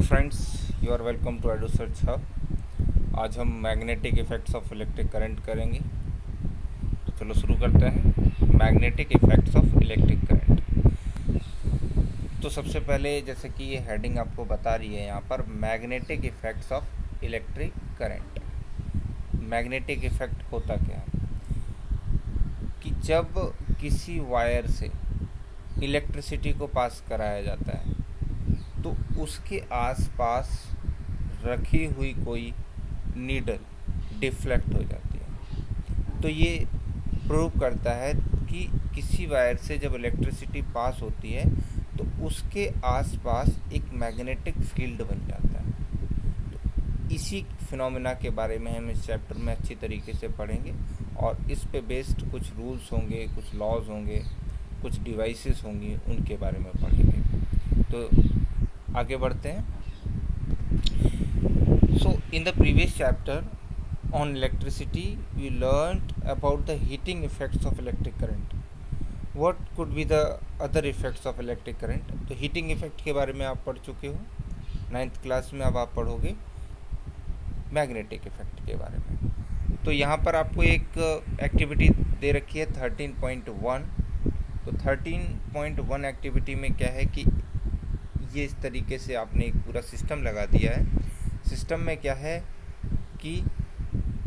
Hello friends, you are welcome to Edu Search Hub. आज हम magnetic effects of electric current करेंगे। तो चलो शुरू करते हैं। Magnetic effects of electric current. तो सबसे पहले जैसे कि ये हेडिंग आपको बता रही है यहाँ पर, magnetic effects of electric current. Magnetic effect होता क्या है कि जब किसी वायर से इलेक्ट्रिसिटी को पास कराया जाता है तो उसके आसपास रखी हुई कोई नीडल डिफ्लेक्ट हो जाती है। तो ये प्रूव करता है कि किसी वायर से जब इलेक्ट्रिसिटी पास होती है तो उसके आसपास एक मैग्नेटिक फील्ड बन जाता है। तो इसी फिनोमेना के बारे में हम इस चैप्टर में अच्छी तरीके से पढ़ेंगे और इस पे बेस्ड कुछ रूल्स होंगे, कुछ लॉज होंगे, कुछ डिवाइसेस होंगी, उनके बारे में पढ़ेंगे। तो आगे बढ़ते हैं। So in the previous chapter on electricity we learned about the heating effects of electric current. What could be the other effects of electric current? तो हीटिंग इफेक्ट के बारे में आप पढ़ चुके हो 9th क्लास में। अब आप पढ़ोगे मैग्नेटिक इफेक्ट के बारे में। तो यहाँ पर आपको एक एक्टिविटी दे रखी है 13.1। तो 13.1 एक्टिविटी में क्या है कि ये इस तरीके से आपने एक पूरा सिस्टम लगा दिया है। सिस्टम में क्या है कि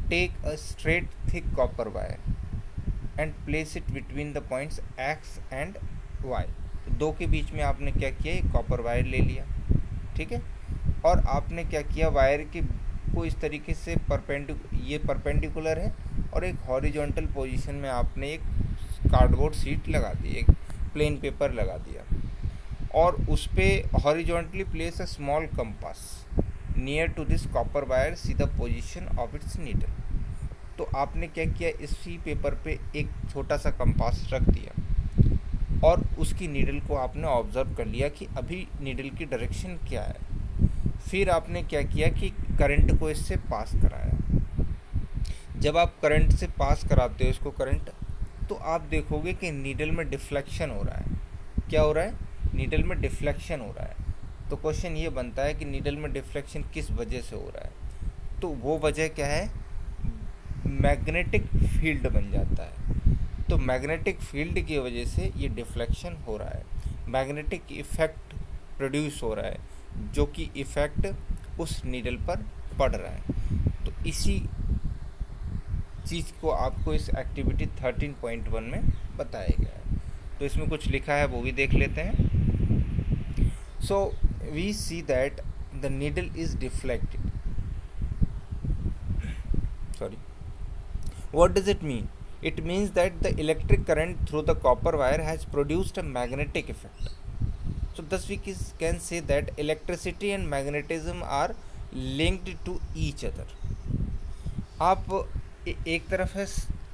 take a straight thick copper wire and place it between the points X and Y. दो के बीच में आपने क्या किया, एक कॉपर वायर ले लिया, ठीक है। और आपने क्या किया, वायर के को इस तरीके से ये परपेंडिकुलर है और एक हॉरिजॉन्टल पोजीशन में आपने एक कार्डबोर्ड शीट लगा दी, एक प्लेन पेपर लगा दिया और उस पर horizontally place a small compass near to this copper wire, see the position of its needle. तो आपने क्या किया, इसी पेपर पे एक छोटा सा कंपास रख दिया और उसकी नीडल को आपने ऑब्जर्व कर लिया कि अभी नीडल की डायरेक्शन क्या है। फिर आपने क्या किया कि करंट को इससे पास कराया। जब आप करंट से पास कराते हो इसको करंट, तो आप देखोगे कि नीडल में डिफ्लेक्शन हो रहा है। क्या हो रहा है, नीडल में डिफ्लेक्शन हो रहा है। तो क्वेश्चन ये बनता है कि नीडल में डिफ्लेक्शन किस वजह से हो रहा है। तो वो वजह क्या है, मैग्नेटिक फील्ड बन जाता है। तो मैग्नेटिक फील्ड की वजह से ये डिफ्लेक्शन हो रहा है, मैग्नेटिक इफ़ेक्ट प्रोड्यूस हो रहा है, जो कि इफ़ेक्ट उस नीडल पर पड़ रहा है। तो इसी चीज़ को आपको इस एक्टिविटी 13.1 में बताया गया है। तो इसमें कुछ लिखा है वो भी देख लेते हैं। So we see that the needle is deflected. Sorry. What does it mean? It means that the electric current through the copper wire has produced a magnetic effect. So thus we can say that electricity and magnetism are linked to each other. आप एक तरफ है,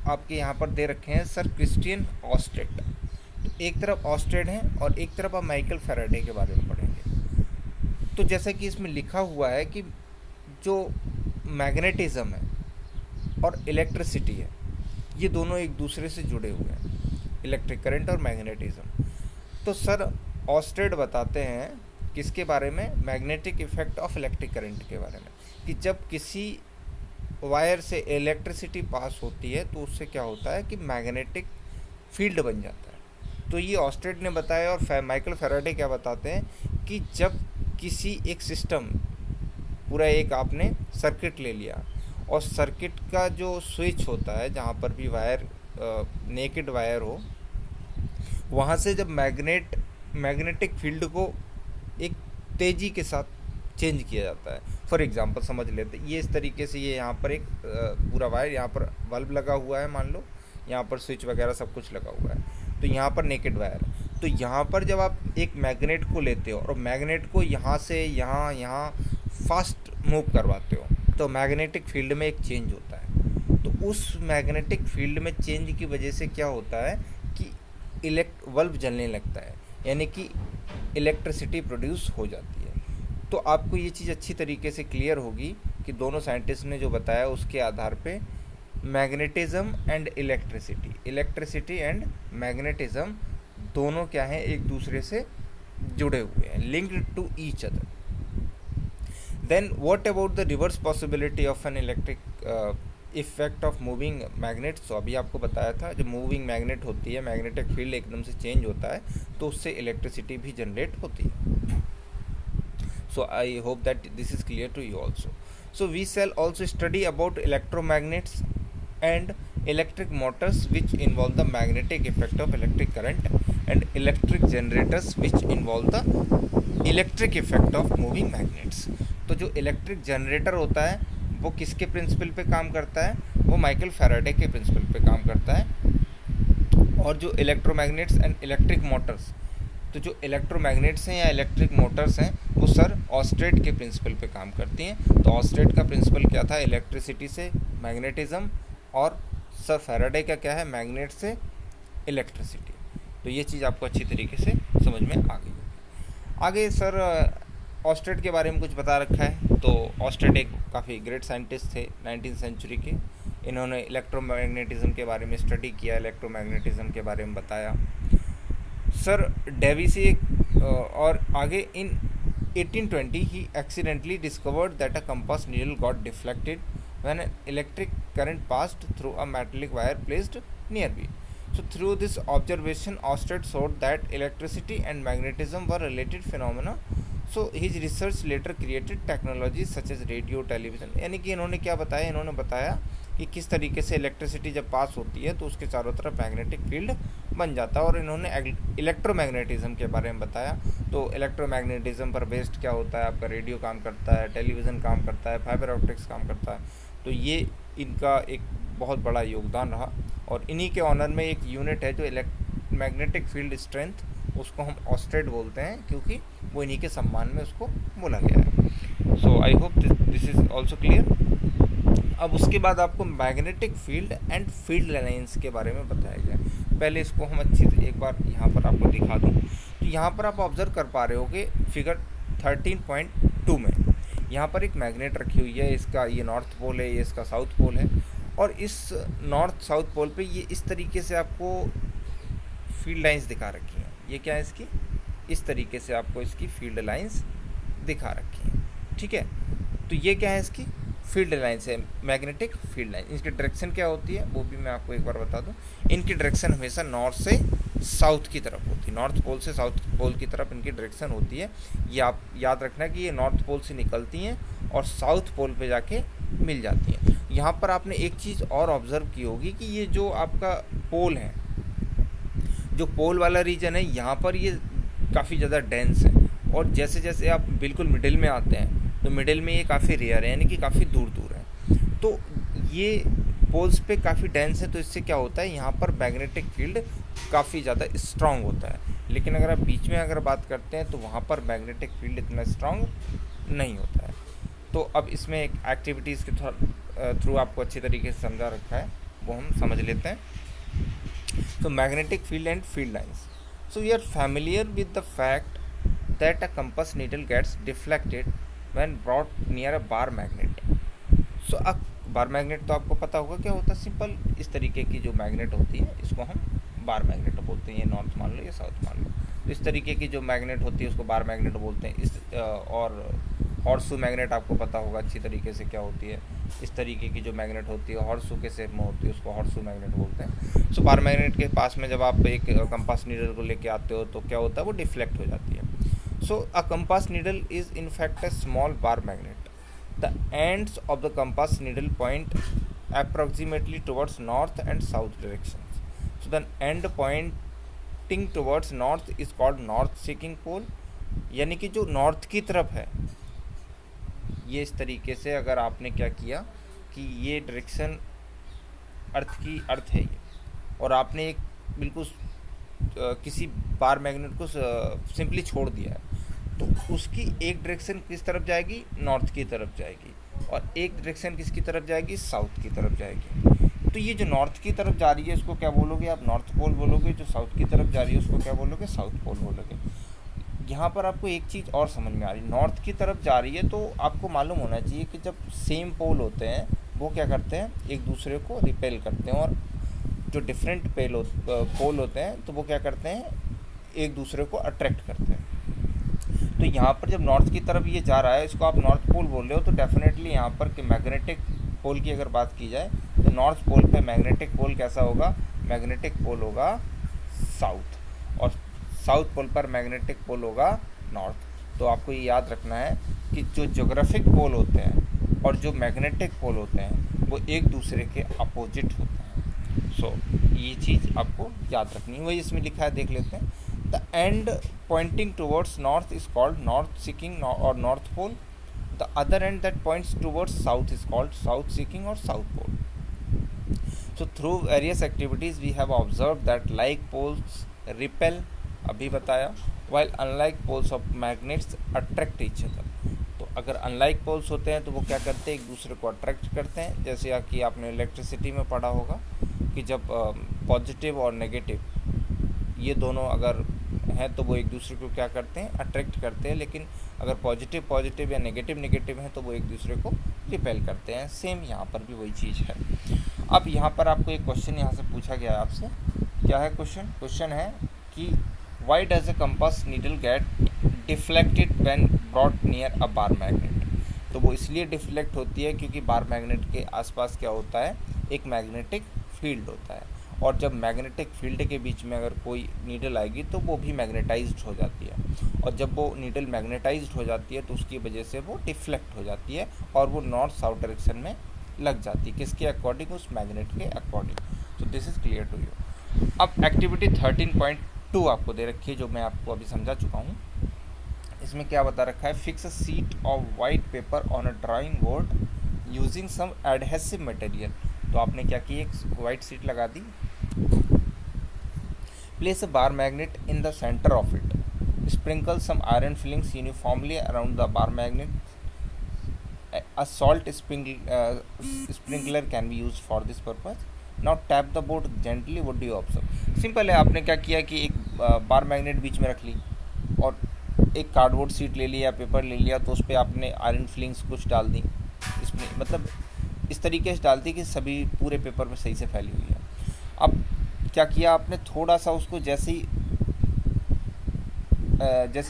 आपके यहाँ पर दे रखे हैं sir Christian Oersted. एक तरफ ऑस्टेड है और एक तरफ आप माइकल फैराडे के बारे में पढ़ेंगे। तो जैसा कि इसमें लिखा हुआ है कि जो मैग्नेटिज्म है और इलेक्ट्रिसिटी है, ये दोनों एक दूसरे से जुड़े हुए हैं, इलेक्ट्रिक करंट और मैग्नेटिज्म। तो सर ऑस्टेड बताते हैं किसके बारे में, magnetic effect of electric current के बारे में, कि जब किसी वायर से इलेक्ट्रिसिटी पास होती है तो उससे क्या होता है कि मैग्नेटिक फील्ड बन जाता है। तो ये ऑस्टेड ने बताया। और माइकल फैराडे क्या बताते हैं कि जब किसी एक सिस्टम, पूरा एक आपने सर्किट ले लिया और सर्किट का जो स्विच होता है, जहाँ पर भी वायर नेकेड वायर हो, वहाँ से जब मैग्नेटिक फील्ड को एक तेज़ी के साथ चेंज किया जाता है। फॉर एग्जांपल समझ लेते, ये इस तरीके से, ये यहाँ पर एक पूरा वायर, यहाँ पर बल्ब लगा हुआ है मान लो, यहाँ पर स्विच वगैरह सब कुछ लगा हुआ है, तो यहाँ पर नेकेड वायर है। तो यहाँ पर जब आप एक मैग्नेट को लेते हो और मैग्नेट को यहाँ से यहाँ फास्ट मूव करवाते हो, तो मैग्नेटिक फील्ड में एक चेंज होता है। तो उस मैग्नेटिक फील्ड में चेंज की वजह से क्या होता है कि बल्ब जलने लगता है, यानी कि इलेक्ट्रिसिटी प्रोड्यूस हो जाती है। तो आपको ये चीज़ अच्छी तरीके से क्लियर होगी कि दोनों साइंटिस्ट ने जो बताया उसके आधार पे magnetism and electricity and magnetism दोनों क्या हैं, एक दूसरे से जुड़े हुए हैं, linked to each other. Then what about the reverse possibility of an electric effect of moving magnet? तो अभी आपको बताया था जब मूविंग मैग्नेट होती है, मैग्नेटिक फील्ड एकदम से चेंज होता है तो उससे इलेक्ट्रिसिटी भी जनरेट होती है. So I hope that this is clear to you also. So we shall also study about electromagnets and electric motors which involve the magnetic effect of electric current and electric generators which involve the electric effect of moving magnets. तो जो electric generator होता है वो किसके principal पे काम करता है? वो माइकल फैराडे के प्रिंसिपल पे काम करता है. और जो इलेक्ट्रोमैग्नेट्स एंड इलेक्ट्रिक मोटर्स, तो जो इलेक्ट्रोमैग्नेट्स हैं या इलेक्ट्रिक मोटर्स हैं वो सर ऑस्टेट के प्रिंसिपल पे काम करती हैं. तो ऑस्टेट का प्रिंसिपल क्या था? इलेक्ट्रिसिटी से मैग्नेटिज्म, और सर फैराडे का क्या है? मैग्नेट से इलेक्ट्रिसिटी. तो ये चीज़ आपको अच्छी तरीके से समझ में आ गई. आगे सर ऑस्टेट के बारे में कुछ बता रखा है. तो ऑस्टेट एक काफ़ी ग्रेट साइंटिस्ट थे 19th सेंचुरी के. इन्होंने इलेक्ट्रोमैग्नेटिज्म के बारे में स्टडी किया, इलेक्ट्रोमैग्नेटिज्म के बारे में बताया. सर डेविसी और आगे इन 1820 ही accidentally discovered that a compass needle got deflected when an electric current passed through a metallic wire placed nearby. So through this observation, Oersted showed that electricity and magnetism were related phenomena. So his research later created technologies such as radio, television. यानी कि इन्होंने क्या बताया? इन्होंने बताया कि किस तरीके से इलेक्ट्रिसिटी जब पास होती है तो उसके चारों तरफ मैग्नेटिक फील्ड बन जाता है. और इन्होंने इलेक्ट्रोमैग्नेटिज्म के बारे में बताया. तो इलेक्ट्रोमैग्नेटिज्म पर बेस्ड क्या होता है? आपका रेडियो काम करता है, टेलीविज़न काम करता है, फाइबर ऑप्टिक्स काम करता है. तो ये इनका एक बहुत बड़ा योगदान रहा. और इन्हीं के ऑनर में एक यूनिट है जो मैग्नेटिक फील्ड स्ट्रेंथ, उसको हम ऑस्टेट बोलते हैं क्योंकि वो इन्हीं के सम्मान में उसको बोला गया है. So I hope this is also clear. अब उसके बाद आपको magnetic field and field lines के बारे में बताया गया. पहले इसको हम अच्छी एक बार यहाँ पर आपको दिखा दूँ. तो यहाँ पर आप ऑब्जर्व कर पा रहे हो कि फिगर 13.2 में यहाँ पर एक मैग्नेट रखी हुई है. इसका ये नॉर्थ पोल है, ये इसका साउथ पोल है. और इस नॉर्थ साउथ पोल पे ये इस तरीके से आपको फील्ड लाइंस दिखा रखी हैं. ये क्या है इसकी? इस तरीके से आपको इसकी फील्ड लाइंस दिखा रखी हैं. ठीक है. तो ये क्या है? इसकी फील्ड लाइंस है, मैग्नेटिक फील्ड लाइन. इसकी डायरेक्शन क्या होती है वो भी मैं आपको एक बार बता दूं. इनकी डायरेक्शन हमेशा नॉर्थ से साउथ की तरफ होती है. नॉर्थ पोल से साउथ पोल की तरफ इनकी डायरेक्शन होती है. ये आप याद रखना कि ये नॉर्थ पोल से निकलती हैं और साउथ पोल पे जाके मिल जाती हैं. यहाँ पर आपने एक चीज़ और ऑब्ज़र्व की होगी कि ये जो आपका पोल है, जो पोल वाला रीजन है, यहाँ पर ये काफ़ी ज़्यादा डेंस है. और जैसे जैसे आप बिल्कुल मिडिल में आते हैं तो मिडिल में ये काफ़ी रेयर है, यानी कि काफ़ी दूर दूर है. तो ये पोल्स पे काफ़ी डेंस है. तो इससे क्या होता है? यहाँ पर मैग्नेटिक फील्ड काफ़ी ज़्यादा स्ट्रांग होता है. लेकिन अगर आप बीच में अगर बात करते हैं तो वहाँ पर मैग्नेटिक फील्ड इतना स्ट्रांग नहीं होता है. तो अब इसमें एक एक्टिविटीज़ के थ्रू आपको अच्छी तरीके से समझा रखा है, वो हम समझ लेते हैं. तो magnetic field and field lines. So we are familiar with the fact that a compass needle gets deflected when brought near a bar magnet. So a bar magnet तो आपको पता होगा क्या होता है. सिंपल इस तरीके की जो मैग्नेट होती है इसको हम बार मैग्नेट बोलते हैं. ये नॉर्थ मान लो, ये साउथ मान लो. तो इस तरीके की जो मैग्नेट होती है उसको बार मैग्नेट बोलते हैं. इस और हॉर्सशू मैग्नेट आपको पता होगा अच्छी तरीके से क्या होती है. इस तरीके की जो मैग्नेट होती है हॉर्सशू के शेप में होती है, उसको हॉर्सशू मैग्नेट बोलते हैं. सो बार मैग्नेट के पास में जब आप एक कंपास नीडल को लेके आते हो तो क्या होता है? वो डिफ्लेक्ट हो जाती है. So a compass needle is in fact a small bar magnet. The ends of the compass needle point approximately towards north and south directions. So the end pointing towards north is called north seeking pole. यानी कि जो north की तरफ है, ये इस तरीके से अगर आपने क्या किया कि ये डायरेक्शन अर्थ है ये, और आपने एक बिल्कुल किसी बार मैग्नेट को सिंपली छोड़ दिया है तो उसकी एक डायरेक्शन किस तरफ जाएगी? नॉर्थ की तरफ जाएगी. और एक डायरेक्शन किसकी तरफ जाएगी? साउथ की तरफ जाएगी. तो ये जो नॉर्थ की तरफ जा रही है इसको क्या बोलोगे आप? नॉर्थ पोल बोलोगे. जो साउथ की तरफ जा रही है उसको क्या बोलोगे? साउथ पोल बोलोगे. यहाँ पर आपको एक चीज़ और समझ में आ रही है. नॉर्थ की तरफ जा रही है तो आपको मालूम होना चाहिए कि जब सेम पोल होते हैं वो क्या करते हैं? एक दूसरे को रिपेल करते हैं. और जो डिफरेंट पोल होते हैं तो वो क्या करते हैं? एक दूसरे को अट्रैक्ट करते हैं. तो यहाँ पर जब नॉर्थ की तरफ ये जा रहा है, इसको आप नॉर्थ पोल बोल रहे हो, तो डेफिनेटली यहाँ पर कि मैग्नेटिक पोल की अगर बात की जाए तो नॉर्थ पोल पे मैग्नेटिक पोल कैसा होगा, मैग्नेटिक पोल होगा साउथ, और साउथ पोल पर मैग्नेटिक पोल होगा नॉर्थ। तो आपको ये याद रखना है कि जो ज्योग्राफिक पोल होते हैं और जो मैग्नेटिक पोल होते हैं वो एक दूसरे के अपोजिट होते हैं। सो ये चीज़ आपको याद रखनी है, वही इसमें लिखा है, देख लेते हैं। The end pointing towards north is called north seeking और north pole. The other end that points towards south is called south seeking और south pole. So through various activities we have observed that like poles repel, अभी बताया, while unlike poles of magnets attract each other। तो अगर unlike poles होते हैं तो वो क्या करते हैं, एक दूसरे को अट्रैक्ट करते हैं। जैसे कि आपने इलेक्ट्रिसिटी में पढ़ा होगा कि जब पॉजिटिव और नेगेटिव ये दोनों अगर हैं तो वो एक दूसरे को क्या करते हैं, अट्रैक्ट करते हैं। लेकिन अगर पॉजिटिव पॉजिटिव या नेगेटिव नेगेटिव हैं तो वो एक दूसरे को रिपेल करते हैं। सेम यहाँ पर भी वही चीज़ है। अब यहाँ पर आपको एक क्वेश्चन यहाँ से पूछा गया है आपसे, क्या है क्वेश्चन? क्वेश्चन है कि why does a compass needle get deflected when brought near a bar magnet. तो वो इसलिए डिफ्लेक्ट होती है क्योंकि बार मैग्नेट के आसपास क्या होता है, एक मैग्नेटिक फील्ड होता है, और जब मैग्नेटिक फील्ड के बीच में अगर कोई नीडल आएगी तो वो भी मैग्नेटाइज्ड हो जाती है, और जब वो नीडल मैग्नेटाइज्ड हो जाती है तो उसकी वजह से वो डिफ्लेक्ट हो जाती है और वो नॉर्थ साउथ डायरेक्शन में लग जाती है। किसके अकॉर्डिंग? उस मैग्नेट के अकॉर्डिंग। तो this is clear to you. अब एक्टिविटी 13.2 आपको दे रखी है, जो मैं आपको अभी समझा चुका हूँ। इसमें क्या बता रखा है, fix a sheet of white paper on a drawing board using some adhesive material. तो आपने क्या की, एक वाइट शीट लगा दी, place a bar magnet in the centre of it, sprinkle some iron filings uniformly around the bar magnet, a salt sprinkler can be used for this purpose। now tap the board gently, what do you observe। Simple है, आपने क्या किया कि एक bar magnet बीच में रख ली और एक कार्डबोर्ड शीट ले लिया, पेपर ले लिया, तो उस पर आपने आयरन फिलिंग्स कुछ डाल दी, इसमें मतलब इस तरीके से डाल दी कि सभी पूरे पेपर में सही से फैली हुई है। अब क्या किया आपने, थोड़ा सा उसको जैसे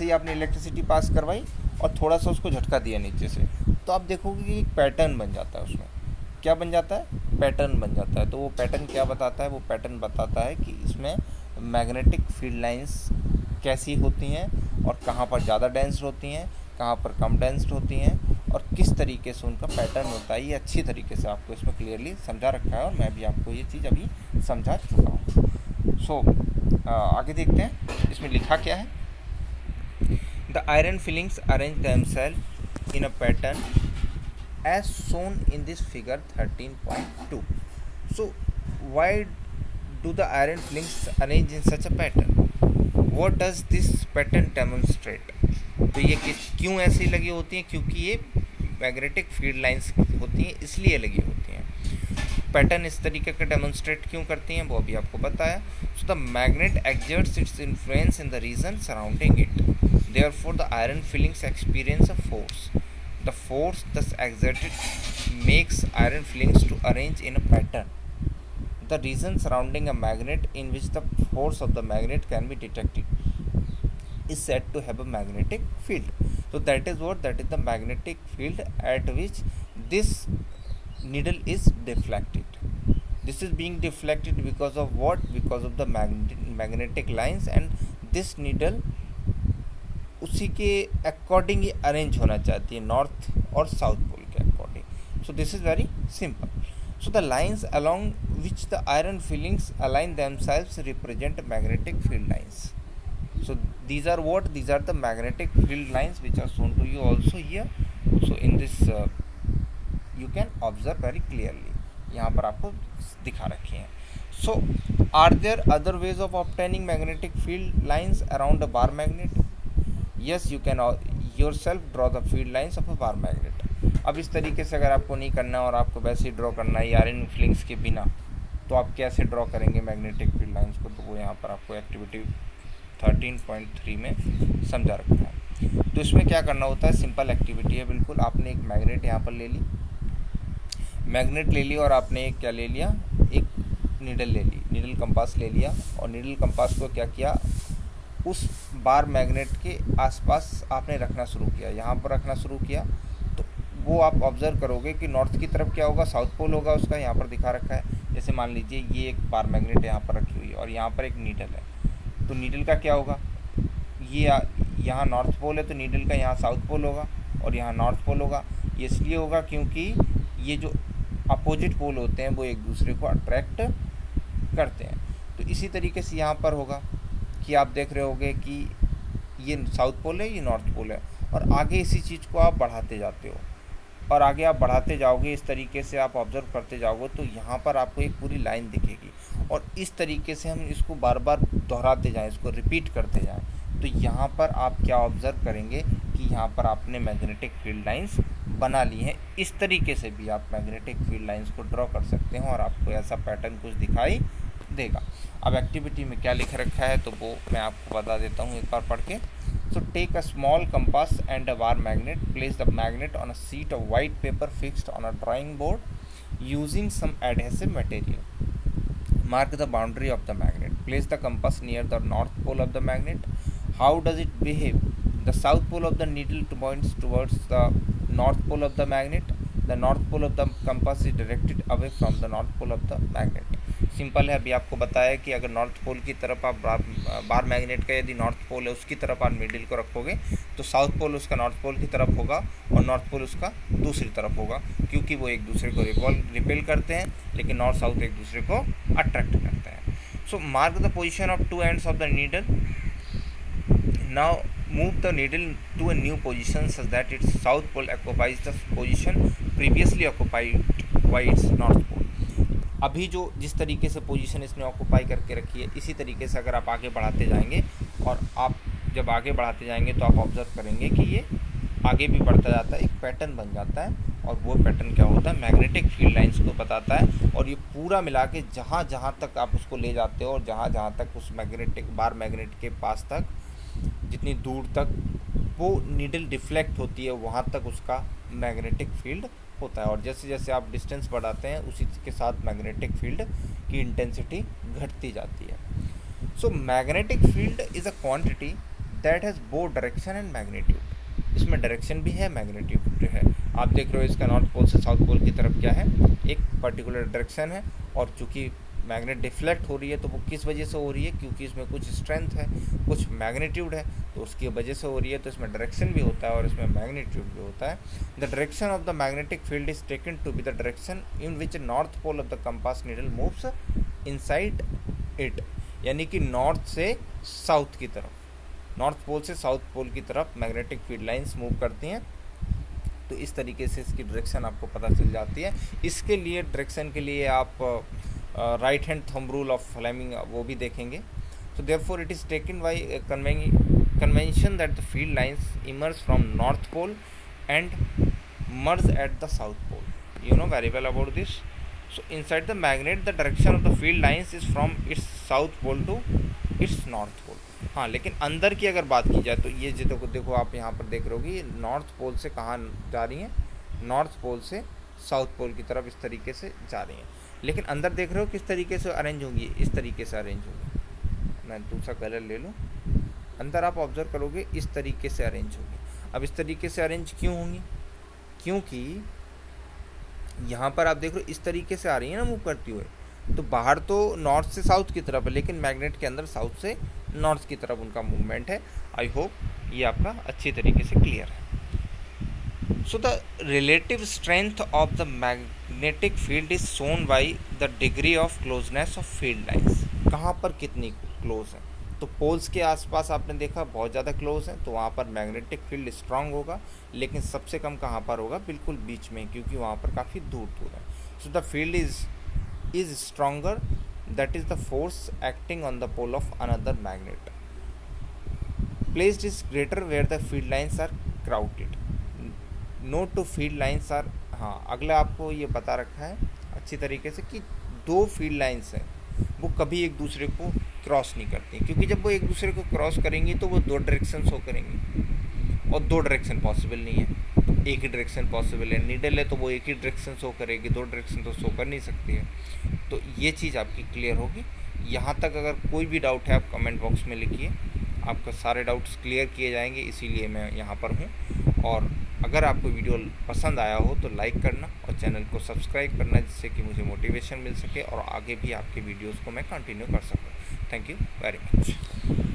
ही आपने इलेक्ट्रिसिटी पास करवाई और थोड़ा सा उसको झटका दिया नीचे से, तो आप देखोगे कि एक पैटर्न बन जाता है। उसमें क्या बन जाता है, पैटर्न बन जाता है। तो वो पैटर्न क्या बताता है, वो पैटर्न बताता है कि इसमें मैग्नेटिक फील्ड लाइंस कैसी होती हैं और कहाँ पर ज़्यादा डेंस होती हैं, कहाँ पर कम डेंस होती हैं, और किस तरीके से उनका पैटर्न होता है। ये अच्छी तरीके से आपको इसमें क्लियरली समझा रखा है और मैं भी आपको ये चीज़ अभी समझा चुका हूँ। सो आगे देखते हैं इसमें लिखा क्या है। The iron fillings arrange themselves in a pattern as shown in this figure 13.2। So why do the iron fillings arrange in such a pattern? What does this pattern demonstrate? तो ये क्यों ऐसी लगी होती हैं? क्योंकि ये मैग्नेटिक फील्ड लाइंस होती हैं, इसलिए लगी होती हैं। पैटर्न इस तरीके का डेमोन्स्ट्रेट क्यों करती हैं वो अभी आपको बताया। So the magnet exerts its influence in the region surrounding it, therefore the iron fillings experience a force। the force thus exerted makes iron fillings to arrange in a pattern। the region surrounding a magnet in which the force of the magnet can be detected is said to have a magnetic field। so that is the magnetic field at which this needle is deflected। this is being deflected because of what? because of the magnetic lines, and this needle उसी के according ही arrange होना चाहती है, north और south pole के according. So this is very simple. So the lines along which the iron filings align themselves represent magnetic field lines. So these are what? These are the magnetic field lines which are shown to you also here. So in this you can observe very clearly, यहाँ पर आपको दिखा रखे हैं। So are there other ways of obtaining magnetic field lines around a bar magnet? yes you can yourself draw the field lines of a bar magnet। अब इस तरीके से अगर आपको नहीं करना और आपको वैसे ही ड्रॉ करना है आयरन फिलिंग्स के बिना, तो आप कैसे ड्रॉ करेंगे मैग्नेटिक फील्ड लाइंस को? तो वो यहाँ पर आपको एक्टिविटी 13.3 में समझा रखा है। तो इसमें क्या करना होता है, सिंपल एक्टिविटी है बिल्कुल। आपने एक मैग्नेट यहाँ पर ले ली, मैग्नेट ले ली, और आपने एक क्या ले लिया, एक नीडल ले ली, नीडल कंपास ले लिया, और नीडल कंपास को क्या किया, उस बार मैग्नेट के आसपास आपने रखना शुरू किया, यहाँ पर रखना शुरू किया, तो वो आप ऑब्ज़र्व करोगे कि नॉर्थ की तरफ क्या होगा, साउथ पोल होगा उसका, यहाँ पर दिखा रखा है। जैसे मान लीजिए ये एक बार मैग्नेट यहाँ पर रखी हुई है और यहाँ पर एक नीडल है, तो नीडल का क्या होगा, ये यहाँ नॉर्थ पोल है तो नीडल का यहाँ साउथ पोल होगा और यहाँ नॉर्थ पोल होगा। ये इसलिए होगा क्योंकि ये जो अपोजिट पोल होते हैं वो एक दूसरे को अट्रैक्ट करते हैं। तो इसी तरीके से यहाँ पर होगा कि आप देख रहे होगे कि ये साउथ पोल है, ये नॉर्थ पोल है, और आगे इसी चीज़ को आप बढ़ाते जाते हो और आगे आप बढ़ाते जाओगे, इस तरीके से आप ऑब्ज़र्व करते जाओगे तो यहाँ पर आपको एक पूरी लाइन दिखेगी और इस तरीके से हम इसको बार बार दोहराते जाएं, इसको रिपीट करते जाएं, तो यहाँ पर आप क्या ऑब्ज़र्व करेंगे कि यहाँ पर आपने मैग्नेटिक फील्ड लाइंस बना ली हैं। इस तरीके से भी आप मैग्नेटिक फील्ड लाइंस को ड्रॉ कर सकते हैं और आपको ऐसा पैटर्न कुछ दिखाई देगा। अब एक्टिविटी में क्या लिख रखा है तो वो मैं आपको बता देता हूँ एक बार पढ़ के। So take a small compass and a bar magnet. Place the magnet on a sheet of white paper fixed on a drawing board using some adhesive material. Mark the boundary of the magnet. Place the compass near the north pole of the magnet. How does it behave? The south pole of the needle points towards the north pole of the magnet. The north pole of the compass is directed away from the north pole of the magnet. Simple है, अभी आपको बताया कि अगर north pole की तरफ आप bar magnet का यदि नॉर्थ पोल है उसकी तरफ आप नीडल को रखोगे तो साउथ पोल उसका नॉर्थ पोल की तरफ होगा और नॉर्थ पोल उसका दूसरी तरफ होगा, क्योंकि वो एक दूसरे को रिपेल करते हैं, लेकिन नॉर्थ साउथ एक दूसरे को अट्रैक्ट करते हैं। So mark the position of two ends of the needle. Now move the needle to a new position such that its south pole occupies the position previously occupied by its north pole. अभी जो जिस तरीके से position इसने occupy करके रखी है, इसी तरीके से अगर आप आगे बढ़ाते जाएंगे और आप जब आगे बढ़ाते जाएंगे तो आप ऑब्ज़र्व करेंगे कि ये आगे भी बढ़ता जाता है, एक पैटर्न बन जाता है और वो पैटर्न क्या होता है, मैग्नेटिक फील्ड लाइंस को बताता है। और ये पूरा मिला के जहाँ जहाँ तक आप उसको ले जाते हो और जहाँ जहाँ तक उस मैग्नेटिक बार मैग्नेट के पास तक जितनी दूर तक वो नीडल डिफ्लेक्ट होती है वहाँ तक उसका मैग्नेटिक फील्ड होता है, और जैसे जैसे आप डिस्टेंस बढ़ाते हैं उसी के साथ मैग्नेटिक फील्ड की इंटेंसिटी घटती जाती है। So magnetic field is a quantity that has both direction and magnitude. इसमें डायरेक्शन भी है, मैग्नीट्यूड भी है। आप देख रहे हो इसका नॉर्थ पोल से साउथ पोल की तरफ क्या है, एक पर्टिकुलर डायरेक्शन है, और चूँकि मैग्नेट डिफ्लेक्ट हो रही है तो वो किस वजह से हो रही है, क्योंकि इसमें कुछ स्ट्रेंथ है, कुछ मैग्नीट्यूड है, तो उसकी वजह से हो रही है। तो इसमें डायरेक्शन भी होता है और इसमें मैग्नीट्यूड भी होता है। The direction of the magnetic field is taken to be the direction in which north pole of the compass needle moves inside it, यानी कि नॉर्थ से साउथ की तरफ, नॉर्थ पोल से साउथ पोल की तरफ मैग्नेटिक फील्ड लाइंस मूव करती हैं। तो इस तरीके से इसकी डायरेक्शन आपको पता चल जाती है। इसके लिए डायरेक्शन के लिए आप right hand thumb rule of Fleming वो भी देखेंगे। So therefore it is taken by a convention that the field lines emerge from north pole and merge at the south pole. You know very well about this. So inside the magnet the direction of the field lines is from its south pole to its north pole. हाँ, लेकिन अंदर की अगर बात की जाए तो ये जो देखो आप यहाँ पर देख रहे हो ये नॉर्थ पोल से कहाँ जा रही हैं, नॉर्थ पोल से साउथ पोल की तरफ इस तरीके से जा रही हैं। लेकिन अंदर देख रहे हो किस तरीके से अरेंज होंगी, इस तरीके से अरेंज होंगी। मैं दूसरा कलर ले लूँ, अंदर आप ऑब्जर्व करोगे इस तरीके से अरेंज होंगी। अब इस तरीके से अरेंज क्यों होंगी, क्योंकि यहाँ पर आप देख रहे हो इस तरीके से आ रही है ना मूव करती हुए, तो बाहर तो नॉर्थ से साउथ की तरफ है, लेकिन मैग्नेट के अंदर साउथ से नॉर्थ की तरफ उनका मूवमेंट है। आई होप ये आपका अच्छी तरीके से क्लियर है। So the relative strength of the magnetic field is shown by the degree of closeness of field lines. कहाँ पर कितनी क्लोज है, तो पोल्स के आसपास आपने देखा बहुत ज़्यादा क्लोज है, तो वहाँ पर मैग्नेटिक फील्ड स्ट्रांग होगा। लेकिन सबसे कम कहाँ पर होगा, बिल्कुल बीच में, क्योंकि वहाँ पर काफ़ी दूर दूर है। So the field is stronger, that is the force acting on the pole of another magnet. Placed is greater where the field lines are crowded. Note to field lines are, हाँ अगला आपको ये बता रखा है अच्छी तरीके से कि दो फील्ड लाइंस हैं वो कभी एक दूसरे को क्रॉस नहीं करती, क्योंकि जब वो एक दूसरे को क्रॉस करेंगी तो वो दो डायरेक्शन शो करेंगी, और दो डायरेक्शन पॉसिबल नहीं है, एक ही डायरेक्शन पॉसिबल है। नीडल है तो वो एक ही डायरेक्शन शो करेगी, दो डायरेक्शन तो शो कर नहीं सकती है। तो ये चीज़ आपकी क्लियर होगी। यहाँ तक अगर कोई भी डाउट है आप कमेंट बॉक्स में लिखिए, आपका सारे डाउट्स क्लियर किए जाएंगे, इसीलिए मैं यहाँ पर हूँ। और अगर आपको वीडियो पसंद आया हो तो लाइक करना और चैनल को सब्सक्राइब करना, जिससे कि मुझे मोटिवेशन मिल सके और आगे भी आपके वीडियोस को मैं कंटिन्यू कर सकूँ। Thank you very much.